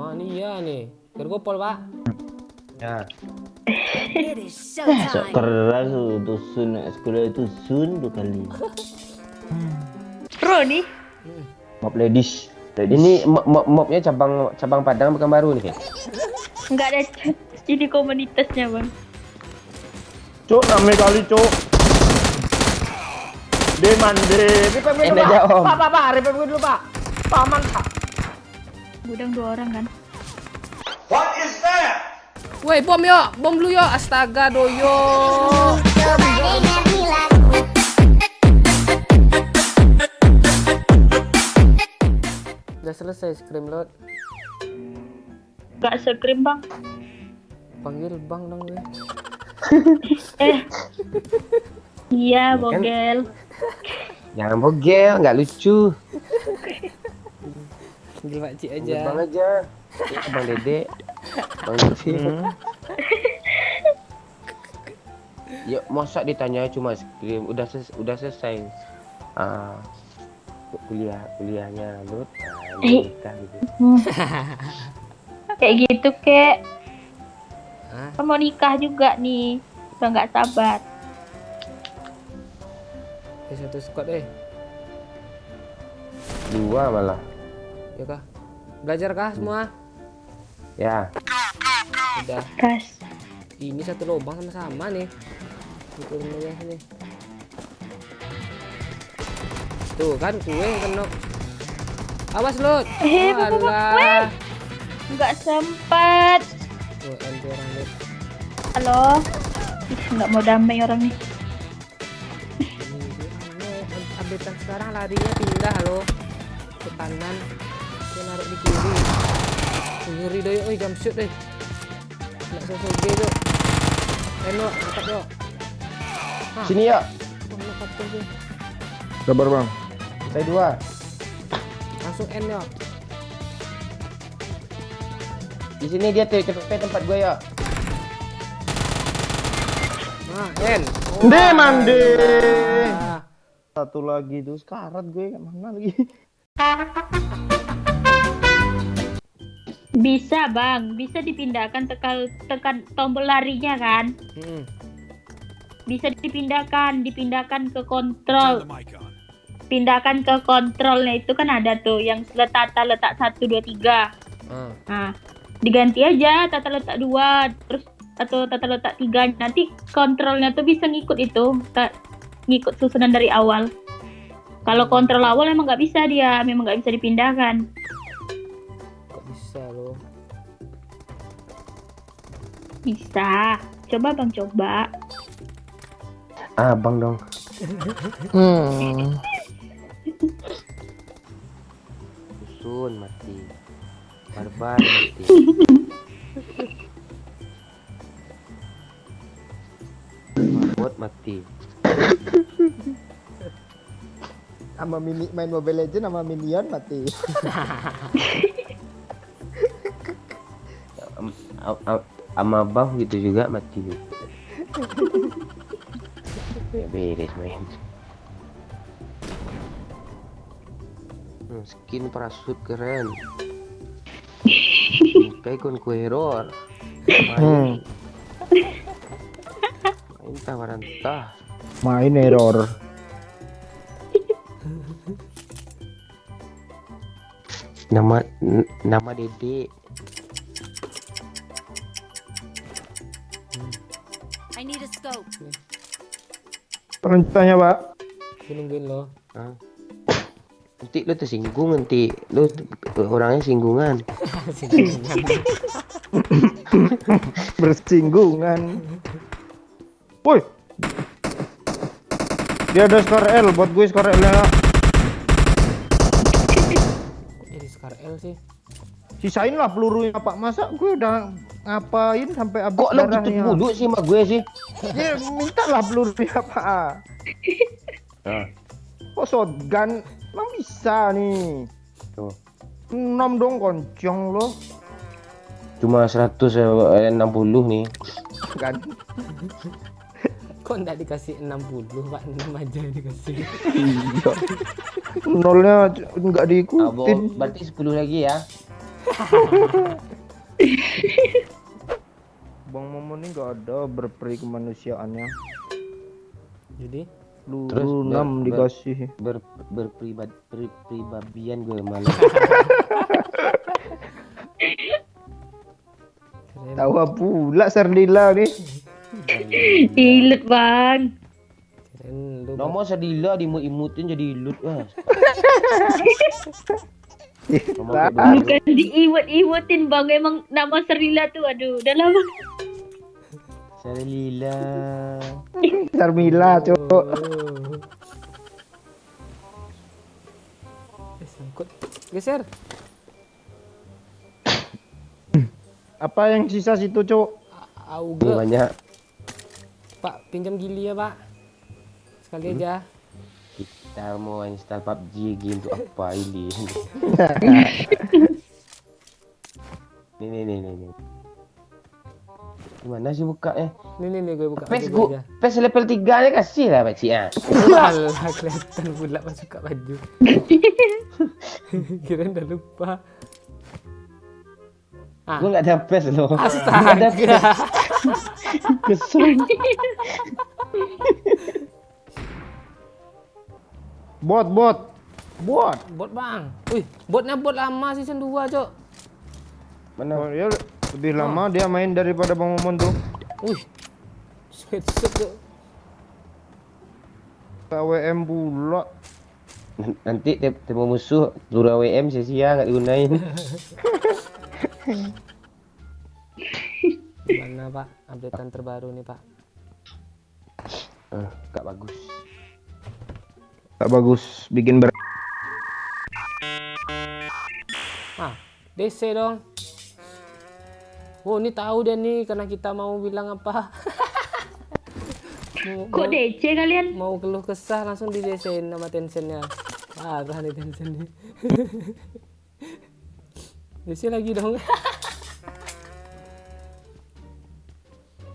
Wah, ini ya nih. Gergopol, Pak. Ya. It is showtime. Keras tuh Sun sekolah itu Sun 2 kali. Pro nih. Mob ladies. Ini mobnya cabang Padang bukan baru nih. Nggak ada ini komunitasnya, Bang. Cuk, rame kali, Cuk. Demande. Repep gue dulu, aja, Om. Pak. Pak, repep gue dulu, Pak. Paman, Pak. Gudang 2 orang kan. Woi, bom yo, bom dulu yo. Astaga, doyo. Udah selesai scrim load. Nggak sekrim, Bang. Panggil Bang dong gue. Iya, bogel. Jangan bogel, nggak lucu. Panggil Pak Cik Panggil aja. Bang aja. Ya, Bang Dede. Bang Lutfi. Yuk, masa ditanya cuma scrim, udah selesai. Kuliahnya Lut. Nikah gitu. Kayak gitu, kek. Hah? Kan mau nikah juga nih. Udah nggak sabar. Satu squad deh. 2 malah. Ya kah? Belajar kah semua? Ya. Udah. Gas. Ini satu lubang sama-sama nih. Turun aja sini. Tuh kan kue yang kena. Awas Lut. Alah. Nggak sempat. Tuh anti orang Lut. Halo. Ih, nggak mau damai orang nih. Updatean sekarang larinya pindah loh ke kanan. Dia naruh di kiri. Ngeri deh, oi jump shoot deh. Nak sosoge tuh. Eno, angkat yo. Sini ya. Sabar, Bang. Saya 2. Langsung N yo. Di sini dia TP tempat gue ya. Nah, N. Demande. Ah. Satu lagi tuh sekarat gue mana lagi? Bisa, Bang. Bisa dipindahkan tekan tombol larinya kan? Bisa dipindahkan ke kontrol. Pindahkan ke kontrolnya itu kan ada tuh yang letak 1 2 3. Nah, diganti aja tata letak 2 terus atau tata letak 3. Nanti kontrolnya tuh bisa ngikut itu, ngikut susunan dari awal. Kalau kontrol awal emang nggak bisa dia, memang nggak bisa dipindahkan. Kok bisa loh? Bisa. Coba Bang, coba. Abang dong. Sun mati. Barbar mati. Marbot mati. Sama mini main Mobile Legends sama minion mati. Sama bau gitu juga mati. Ya beres main. Skin parasut keren. Pegon kueror. Main tawaran tah. Main error. Nama Dede. I need a scope. Perencanaannya, Pak. Aku nungguin lo. Hah? Nanti lu tersinggung, nanti lu orangnya singgungan. Bersinggungan. Woi. Dia ada skor L buat gue skor L nya. Jadi Scar L sih. Sisain lah pelurunya Pak. Masa gue udah ngapain sampai habis Kok lu gitu darahnya. mulu sih sama gue sih? Ya minta lah pelurunya Pak. Nah, Kok shotgun? Emang bisa nih. tuh. 6 dong koncong lo. Cuma 160 nih. Kan. Kok enggak dikasih 60 Pak? 6 aja dikasih. Iya. Nolnya nggak Abo, diikutin. berarti 10 lagi ya. Bang Momon ini nggak ada berperi kemanusiaannya. Jadi Peluru 6 dikasih. Berpribadian gue malah. keren. Tahu pula Sardila nih. Ilut bang. Keren lu. Nomor Sadila dimut-imutin jadi ilut wah. Nomor kedua. Bukan diiwet-iwetin bang. Emang nama Serila tuh aduh udah lama. Sadila. Sarmila, Cok. Oh. Sangkut. Geser. Apa yang sisa situ, Cok? Ini Auga. banyak. Pak, pinjam gili ya, Pak. Sekali aja. Kita mau install PUBG game untuk apa ini? Nih. Gimana sih buka ya? Nih gue buka PES baju gua, PES level 3 nya kasih lah Pak Cik. Alah, kelihatan pula pas buka baju. Kirain udah lupa. Gua enggak ada PES loh. Astaga. Kesel. Bot. Bot, Bang. Wih, botnya bot lama season 2, Cok. Mana? Oh, ya lebih lama dia main daripada Bang Momon tuh. Wih. Sweatsuit, Cok. KWM pula. Nanti temu musuh peluru WM sia-sia enggak digunain. Gimana, Pak? Updatean terbaru nih, Pak. Enggak bagus. Tak bagus bikin Ah, DC dong. Oh, ini tahu dia nih karena kita mau bilang apa. Kok DC kalian? Mau keluh kesah langsung di DC nama tensionnya. Parah nih tension nih. DC lagi dong.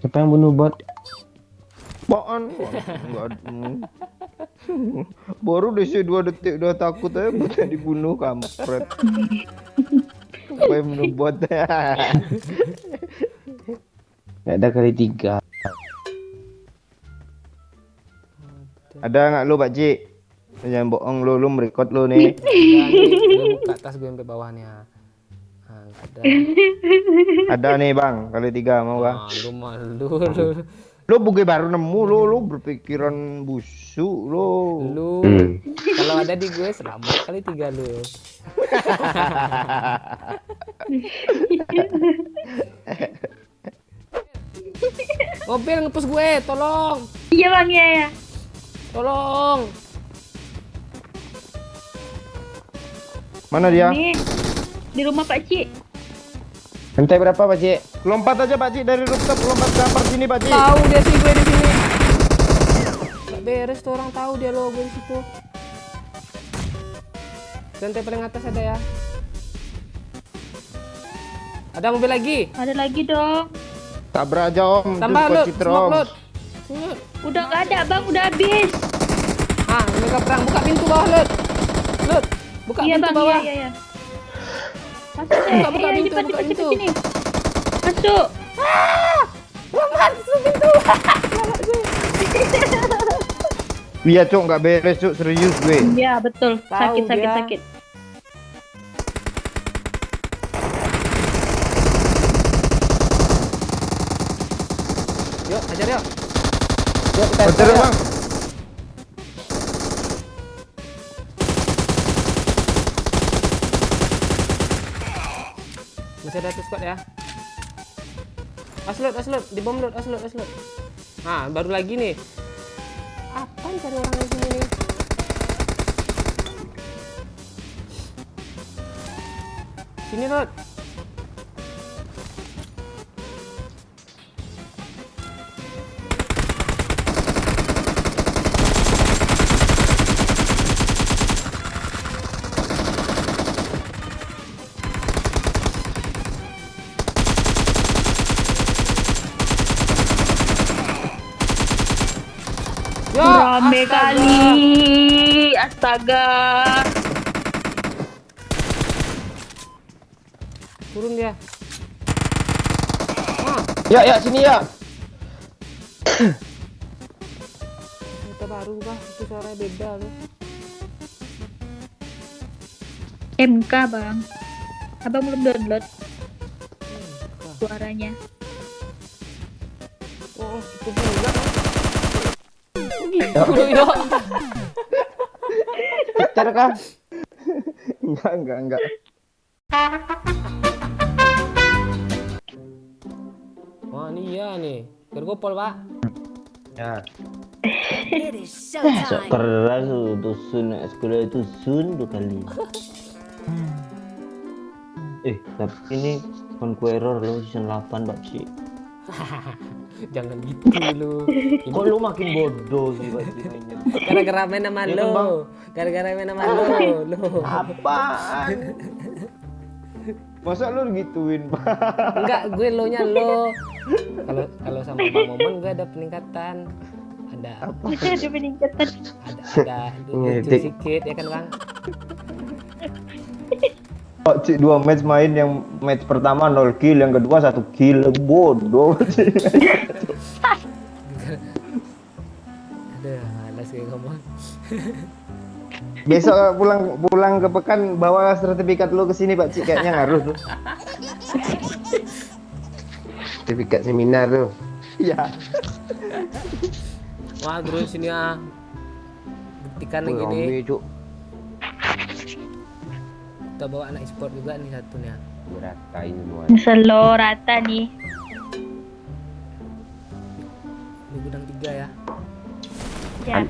Siapa yang bunuh bot? Apaan? Baru DC 2 detik udah takut aja botnya dibunuh kampret. Apa yang bunuh bot? Enggak ada kali 3. Ada nggak lu Pak Cik? Jangan bohong lu merekod lu nih. Gue buka tas gue sampai bawahnya. Nah, nggak ada. Ada nih Bang, kali 3 mau Bang. Malu. Lu buge baru nemu lu berpikiran busuk lu. Lu kalau ada di gue selamat kali 3 lu. Mobil ngepus gue, tolong. Iya bang ya. Tolong. Mana dia? Ini di rumah Pak Cik. Lantai berapa Pak Cik? Lompat aja Pak Cik dari rooftop, lompat gampar sini Pak Cik. Tahu dia sih gue di sini. Gak beres tuh orang tahu dia lo gue di situ. Lantai paling atas ada ya. Ada mobil lagi. Ada lagi dong. Tabrak aja Om. Tambah Itu loot, Citra, smoke Om. loot. Sini. Udah nggak ada bang, udah habis. Ah, mereka perang. Buka pintu bawah, Lut. Lut, buka Iya pintu bang, bawah. iya. Masuk deh. Buka Ayo, pintu, cepat, buka cepat, pintu. cepat, sini. Masuk. Masuk pintu. Iya Cok, nggak beres Cok, serius gue. Iya betul. Tahu Sakit, sakit, dia. sakit. Yuk, ajar yuk. Yuk kita Betul ya. Bang. Masih ada satu squad ya. Aslut, di bom Lut, aslut. Nah, baru lagi nih. Apaan cari orang di sini nih? Sini, Lut. Yo, Rame astaga. kali. Astaga. Turun dia. Ah, Ya sini ya. kita baru kah? Itu suaranya beda tuh. MK bang. Abang belum download suaranya. Oh, itu juga. Gitu ya. Peter kah? Enggak. Wah, ini ya nih. Gergopol, Pak. Ya. It is Sok showtime. keras tuh sun sekolah itu sun 2 kali. Tapi ini Conqueror lo season 8 Pak Ci. Jangan gitu lu. Kok lu makin bodoh sih Pak Ci mainnya? Gara-gara main sama Ya kan, lo. Bang? Gara-gara main sama lo. Apaan? Masa lu gituin, Pak? Enggak, gue lo-nya lo. Kalau sama Bang Momon gue ada peningkatan. Ada Ada peningkatan. ada lucu sedikit ya kan, Bang? Oh, Cik, 2 match main, yang match pertama 0 kill, yang kedua 1 kill. Bodoh. Aduh, malas gue ngomong. Besok pulang ke Pekan bawa sertifikat lu ke sini, Pak Cik, kayaknya ngaruh tuh. Sertifikat seminar tuh. Iya. Wah, terus sini ah. Buktikan lagi nih. Rame, Cuk. Kita bawa anak e-sport juga nih satunya. Beratain semua. Selo rata nih. Di gudang 3 ya. Ya.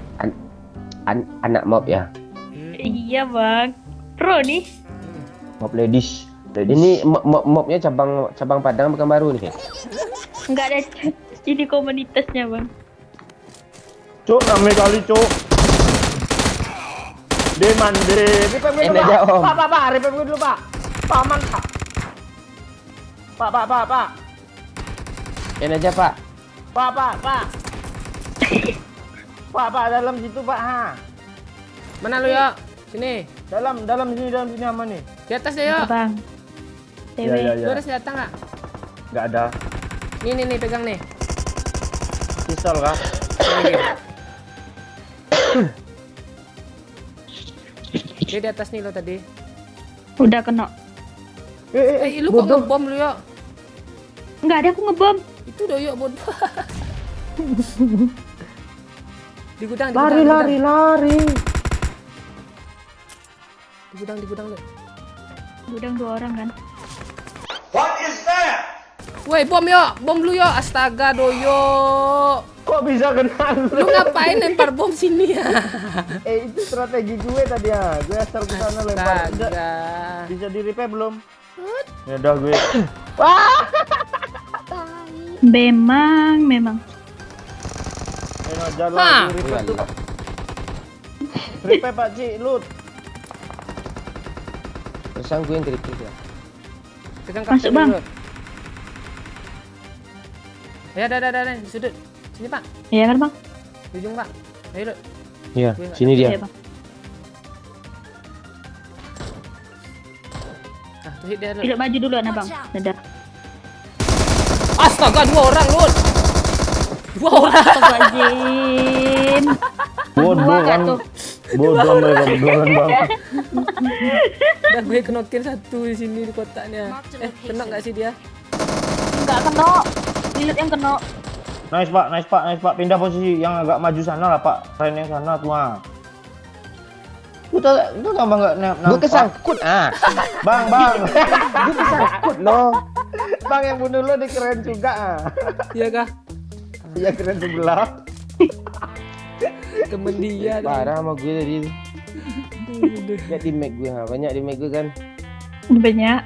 Anak mob ya. Iya bang. Pro nih. Mob ladies. Ini mobnya cabang Padang bukan baru nih. Enggak ada ini komunitasnya bang. Cuk, 6 kali, Cuk. Demande. Repem gue dulu, aja, Om. Pak. Repem gue dulu, Pak. Paman, Pak. Pak. Ini aja, Pak. Pak. Pak, dalam situ, Pak. Ha. Mana lu ya? Sini. Dalam sini aman nih. Di atas deh yuk. Bang. TW. Lu harus datang nggak? Enggak ada. Nih pegang nih. Pistol kah? Ini. Dia di atas nih lo tadi. Udah kena. Lu kok ngebom lu yuk? Enggak ada, aku ngebom. Itu udah yuk bodoh. Di gudang. Lari. Di gudang lu. Gudang 2 orang kan. Woi, bom lu yuk. Astaga doyo. Kok bisa kena Lu ngapain lempar bom sini ya? itu strategi gue tadi ya. Gue asal ke sana lempar. Astaga. Bisa di repair belum? Ya udah gue. Memang. Ayo jalan Hah. di repair tuh. Repair Pak Cik, loot. Tersang gue yang kritik ya. Pegang Masuk, kapten Bang. dulu. Ya, ada di sudut. Sini, Pak. Iya kan bang? Di ujung, Pak. Ayo, Dut. Iya, sini dia. Iya bang. Ah, tuh hit dia, Dut. Tidak maju dulu anak bang. Dadah. Astaga, 2 orang, Dut. 2 orang. Astagfirullahaladzim. Bodoh Dua kan. tuh. Bodoh mereka berdua kan, Bang. Dan gue kenokin 1 di sini di kotaknya. Kena nggak sih dia? Enggak kena. Lilit yang kena. Nice Pak. Pindah posisi yang agak maju sana lah, Pak. Ren yang sana tuh, ah. Itu tambah enggak Gue kesangkut Bang. Gue kesangkut loh. Bang yang bunuh lo dikeren juga, ah. Iya kah? Iya, keren sebelah. Temen dia. Parah sama gue tadi. Lihat di mic gue, banyak di mic gue kan. Banyak.